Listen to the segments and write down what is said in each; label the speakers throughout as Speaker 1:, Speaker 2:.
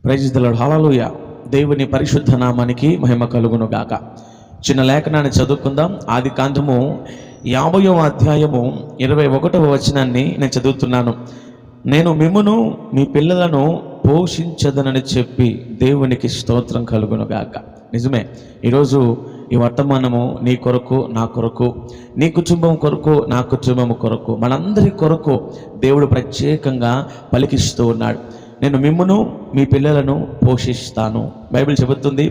Speaker 1: Praise the lord. హల్లెలూయా. దేవుని పరిశుద్ధ నామానికి మహిమ కలుగును గాక. చిన్న లేఖనాన్ని చదువుకుందాం. ఆది కాండము 50వ అధ్యాయము 21వ వచనాన్ని నేను చదువుతున్నాను. నేను మిమ్మును మీ పిల్లలను పోషించదనని చెప్పి దేవునికి స్తోత్రం కలుగును గాక. నిజమే, ఈరోజు ఈ వర్తమానము నీ కొరకు, నా కొరకు, నీ కుటుంబం కొరకు, నా కుటుంబం కొరకు, మనందరి కొరకు దేవుడు ప్రత్యేకంగా పలికిస్తూ ఉన్నాడు. నేను మిమ్మును మీ పిల్లలను పోషిస్తాను. బైబిల్ చెబుతుంది,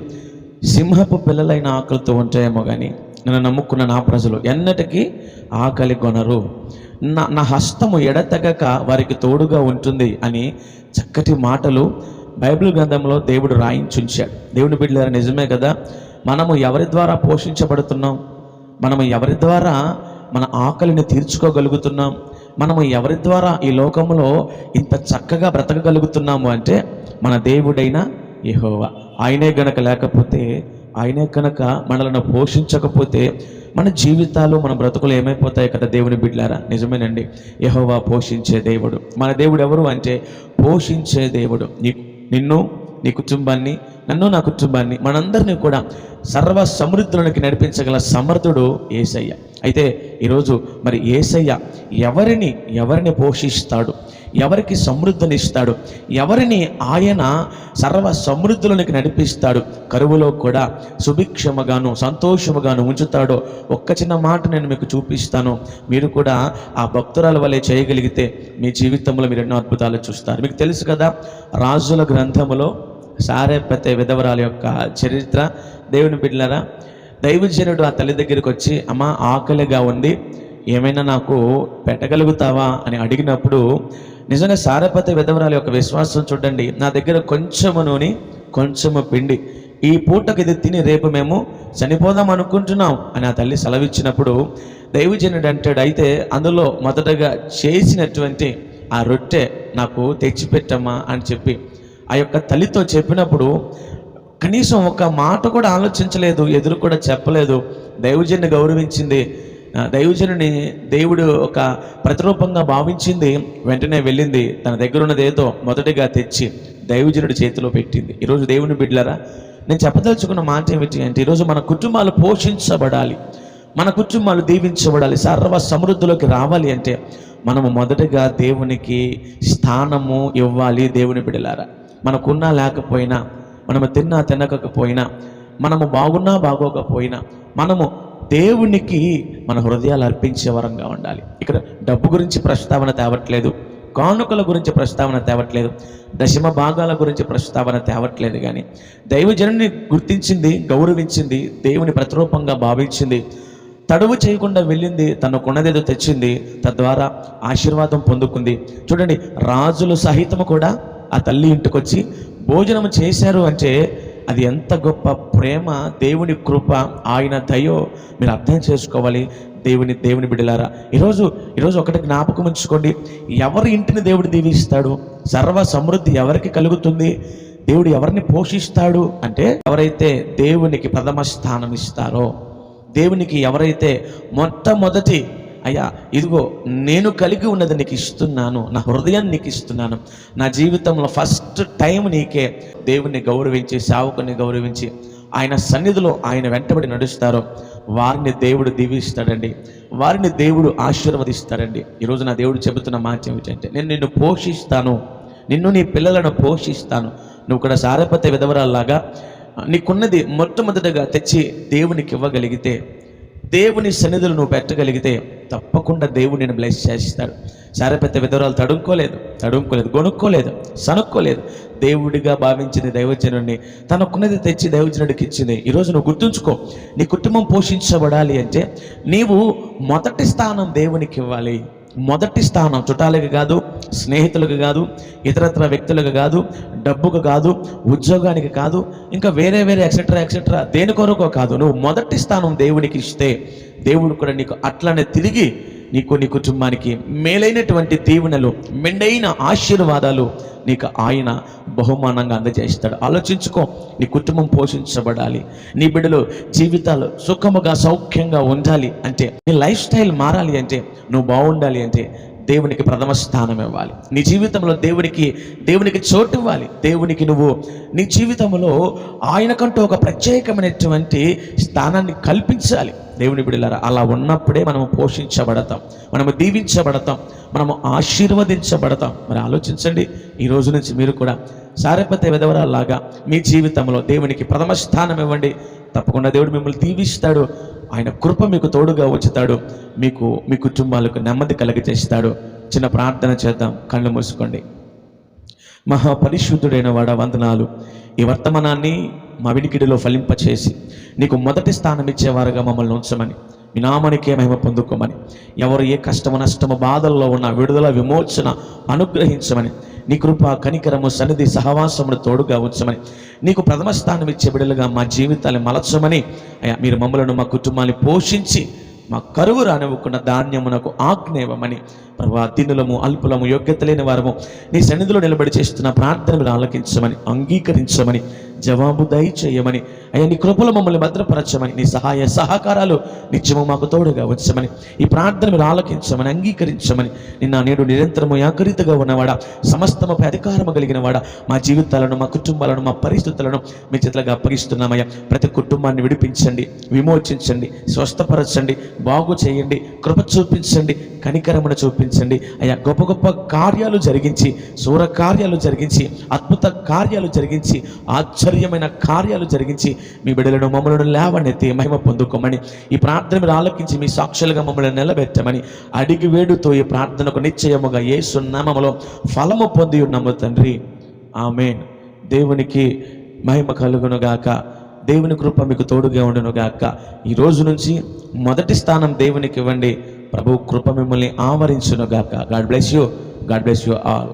Speaker 1: సింహపు పిల్లలైన ఆకలితో ఉంటాయేమో కానీ నన్ను నమ్ముకున్న నా ప్రజలు ఎన్నటికీ ఆకలి కొనరు. నా హస్తము ఎడతెగక వారికి తోడుగా ఉంటుంది అని చక్కటి మాటలు బైబిల్ గ్రంథంలో దేవుడు రాయించుంచాడు. దేవుని బిడ్డలారా, నిజమే కదా. మనము ఎవరి ద్వారా పోషించబడుతున్నాం? మనము ఎవరి ద్వారా మన ఆకలిని తీర్చుకోగలుగుతున్నాం? మనము ఎవరి ద్వారా ఈ లోకంలో ఇంత చక్కగా బ్రతకగలుగుతున్నాము అంటే మన దేవుడైన యెహోవా. ఆయనే గనక లేకపోతే, ఆయనే కనుక మనలను పోషించకపోతే మన జీవితాలు, మన బ్రతుకులు ఏమైపోతాయి కదా దేవుని బిడ్డలారా. నిజమేనండి, యెహోవా పోషించే దేవుడు. మన దేవుడు ఎవరు అంటే పోషించే దేవుడు. నిన్ను, నీ కుటుంబాన్ని, నన్ను, నా కుటుంబాన్ని, మనందరినీ కూడా సర్వ సమృద్ధులకి నడిపించగల సమర్థుడు యేసయ్య. అయితే ఈరోజు మరి యేసయ్య ఎవరిని పోషిస్తాడు, ఎవరికి సమృద్ధినిస్తాడు, ఎవరిని ఆయన సర్వ సమృద్ధులకి నడిపిస్తాడు, కరువులో కూడా సుభిక్షముగాను సంతోషముగాను ఉంచుతాడో ఒక్క చిన్న మాట నేను మీకు చూపిస్తాను. మీరు కూడా ఆ భక్తురాల వలె చేయగలిగితే మీ జీవితంలో మీరు ఎన్నో అద్భుతాలు చూస్తారు. మీకు తెలుసు కదా, రాజుల గ్రంథములో సారెపతే విధవరాల యొక్క చరిత్ర. దేవుని బిడ్డలారా, దైవజనుడు ఆ తల్లి దగ్గరికి వచ్చి, అమ్మ ఆకలిగా ఉంది, ఏమైనా నాకు పెట్టగలుగుతావా అని అడిగినప్పుడు నిజంగా సారెపతే విధవరాల యొక్క విశ్వాసం చూడండి. నా దగ్గర కొంచెము నూనె, కొంచెము పిండి, ఈ పూటకి ఇది తిని రేపు మేము చనిపోదాం అనుకుంటున్నాం అని ఆ తల్లి సెలవిచ్చినప్పుడు దైవజనుడు అంటాడు, అయితే అందులో మొదటగా చేసినటువంటి ఆ రొట్టె నాకు తెచ్చిపెట్టమ్మా అని చెప్పి ఆ యొక్క తల్లితో చెప్పినప్పుడు కనీసం ఒక మాట కూడా ఆలోచించలేదు, ఎదురు కూడా చెప్పలేదు. దైవజనుని గౌరవించింది, దైవజనుని దేవుడు ఒక ప్రతిరూపంగా భావించింది. వెంటనే వెళ్ళింది, తన దగ్గర ఉన్నది ఏదో మొదటిగా తెచ్చి దైవజనుడి చేతిలో పెట్టింది. ఈరోజు దేవుని బిడ్డలారా, నేను చెప్పదలుచుకున్న మాట ఏమిటి అంటే, ఈరోజు మన కుటుంబాలు పోషించబడాలి, మన కుటుంబాలు దీవించబడాలి, సర్వ సమృద్ధిలోకి రావాలి అంటే మనము మొదటగా దేవునికి స్థానము ఇవ్వాలి. దేవుని బిడ్డలారా, మనకున్నా లేకపోయినా, మనము తిన్నా తినకపోయినా, మనము బాగున్నా బాగోకపోయినా, మనము దేవునికి మన హృదయాలు అర్పించే వరంగా ఉండాలి. ఇక్కడ డబ్బు గురించి ప్రస్తావన తేవట్లేదు, కానుకల గురించి ప్రస్తావన తేవట్లేదు, దశమ భాగాల గురించి ప్రస్తావన తేవట్లేదు. కానీ దైవజనుని గుర్తించింది, గౌరవించింది, దేవుని ప్రతిరూపంగా భావించింది, తడువు చేయకుండా వెళ్ళింది, తనకున్నదేదో తెచ్చింది, తద్వారా ఆశీర్వాదం పొందుకుంది. చూడండి, రాజులు సహితము కూడా ఆ తల్లి ఇంటికి వచ్చి భోజనం చేశారు అంటే అది ఎంత గొప్ప ప్రేమ, దేవుని కృప, ఆయన దయో మీరు అర్థం చేసుకోవాలి. దేవుని బిడ్డలారా, ఈరోజు ఒకటి జ్ఞాపకం ఉంచుకోండి, ఎవరి ఇంటిని దేవుడు దీవిస్తాడు, సర్వ సమృద్ధి ఎవరికి కలుగుతుంది, దేవుడు ఎవరిని పోషిస్తాడు అంటే ఎవరైతే దేవునికి ప్రథమ స్థానం ఇస్తారో, దేవునికి ఎవరైతే మొట్టమొదటి, అయ్యా ఇదిగో నేను కలిగి ఉన్నది నీకు ఇస్తున్నాను, నా హృదయాన్ని నీకు ఇస్తున్నాను, నా జీవితంలో ఫస్ట్ టైం నీకే, దేవుణ్ణి గౌరవించి, సేవకుని గౌరవించి ఆయన సన్నిధిలో ఆయన వెంటబడి నడుస్తారో వారిని దేవుడు దీవిస్తాడండి, వారిని దేవుడు ఆశీర్వదిస్తాడండి. ఈరోజు నా దేవుడు చెబుతున్న మాట ఏమిటంటే, నేను నిన్ను పోషిస్తాను, నిన్ను నీ పిల్లలను పోషిస్తాను. నువ్వు కూడా సారెపతే విధవరాల్లాగా నీకున్నది మొట్టమొదటిగా తెచ్చి దేవునికి ఇవ్వగలిగితే, దేవుని సన్నిధులు నువ్వు పెట్టగలిగితే తప్పకుండా దేవుడు నేను బ్లెస్ చేస్తాడు. సారెపతే విధవరాలు తడుక్కోలేదు, గొనుక్కోలేదు, సనుక్కోలేదు, దేవుడిగా భావించింది దైవజనుడిని, తనకున్నది తెచ్చి దైవజనుడికి ఇచ్చింది. ఈరోజు నువ్వు గుర్తుంచుకో, నీ కుటుంబం పోషించబడాలి అంటే నీవు మొదటి స్థానం దేవునికి ఇవ్వాలి. మొదటి స్థానం చుట్టాలకు కాదు, స్నేహితులకు కాదు, ఇతరత్ర వ్యక్తులకు కాదు, డబ్బుకు కాదు, ఉద్యోగానికి కాదు, ఇంకా వేరే ఎక్సెట్రా దేని కొరకో కాదు. నువ్వు మొదటి స్థానం దేవునికి ఇస్తే దేవుడు కూడా నీకు అట్లనే తిరిగి నీకు, నీ కుటుంబానికి మేలైనటువంటి దీవెనలు, మెండైన ఆశీర్వాదాలు నీకు ఆయన బహుమానంగా అందజేస్తాడు. ఆలోచించుకో, నీ కుటుంబం పోషించబడాలి, నీ బిడ్డలు జీవితాలు సుఖముగా సౌఖ్యంగా ఉండాలి అంటే, నీ లైఫ్ స్టైల్ మారాలి అంటే, నువ్వు బాగుండాలి అంటే దేవునికి ప్రథమ స్థానం ఇవ్వాలి. నీ జీవితంలో దేవునికి చోటు ఇవ్వాలి. దేవునికి నువ్వు నీ జీవితంలో ఆయనకంటూ ఒక ప్రత్యేకమైనటువంటి స్థానాన్ని కల్పించాలి. దేవుని బిడ్డలారా, అలా ఉన్నప్పుడే మనము పోషించబడతాం, మనము దీవించబడతాం, మనము ఆశీర్వదించబడతాం. మరి ఆలోచించండి, ఈ రోజు నుంచి మీరు కూడా సారెపతే విధవరాల్లాగా మీ జీవితంలో దేవునికి ప్రథమ స్థానం ఇవ్వండి. తప్పకుండా దేవుడు మిమ్మల్ని దీవిస్తాడు. ఆయన కృప మీకు తోడుగా ఉంచుతాడు. మీ కుటుంబాలకు నెమ్మది కలుగజేస్తాడు. చిన్న ప్రార్థన చేద్దాం. కళ్ళు మూసుకోండి. మహాపరిశుద్ధుడైన వాడ, వందనాలు. ఈ వర్తమానాన్ని మా వినికిడిలో ఫలింపచేసి నీకు మొదటి స్థానం ఇచ్చేవారుగా మమ్మల్ని ఉంచమని, మీ నామానికే మహిమ పొందుకోమని, ఎవరు ఏ కష్టము నష్టము బాధల్లో ఉన్న విడుదల విమోచన అనుగ్రహించమని, నీ కృప కనికరము సన్నిధి సహవాసమును తోడుగా ఉంచమని, నీకు ప్రథమ స్థానం ఇచ్చే బిడ్డలుగా మా జీవితాన్ని మలచమని, అయ్యా మీరు మమ్మలను మా కుటుంబాన్ని పోషించి మా కరువు రానివ్వకుండా ధాన్యమునకు ఆజ్ఞేయమని, ప్రభువా దీనులము అల్పులము యోగ్యత లేని వారము నీ సన్నిధిలో నిలబడి చేస్తున్న ప్రార్థన మీరు ఆలకించమని, అంగీకరించమని, జవాబు దయచేయమని, అయ్యా నీ కృపలో మమ్మల్ని భద్రపరచమని, నీ సహాయ సహకారాలు నిత్యము మాకు తోడుగా వచ్చమని, ఈ ప్రార్థన మీరు ఆలకించమని, అంగీకరించమని, నిన్న నేడు నిరంతరము ఏకరీతిగా ఉన్నవాడా, సమస్తముపై అధికారము కలిగిన వాడా, మా జీవితాలను మా కుటుంబాలను మా పరిస్థితులను మీ చేతులుగా అప్పగిస్తున్నామయ్యా. ప్రతి కుటుంబాన్ని విడిపించండి, విమోచించండి, స్వస్థపరచండి, బాగు చేయండి, కృప చూపించండి, కనికరమును చూపించండి అయ్యా. గొప్ప గొప్ప కార్యాలు జరిగించి, శూర కార్యాలు జరిగించి, అద్భుత కార్యాలు జరిగించి, ఆశ్చర్యమైన కార్యాలు జరిగించి మీ బిడ్డలను మమ్మల్ని లేవనెత్తి మహిమ పొందుకోమని, ఈ ప్రార్థన మీరు ఆలకించి మీ సాక్షులుగా మమ్మల్ని నిలబెట్టమని అడిగి వేడుతో ఈ ప్రార్థనకు నిశ్చయముగా యేసు నామములో ఫలము పొంది ఉన్నాము తండ్రి. ఆమేన్. దేవునికి మహిమ కలుగునుగాక. దేవుని కృప మీకు తోడుగా ఉండునుగాక. ఈ రోజు నుంచి మొదటి స్థానం దేవునికి ఇవ్వండి. ప్రభు కృప మిమ్మల్ని ఆవరించునుగాక. God bless you. God bless you all.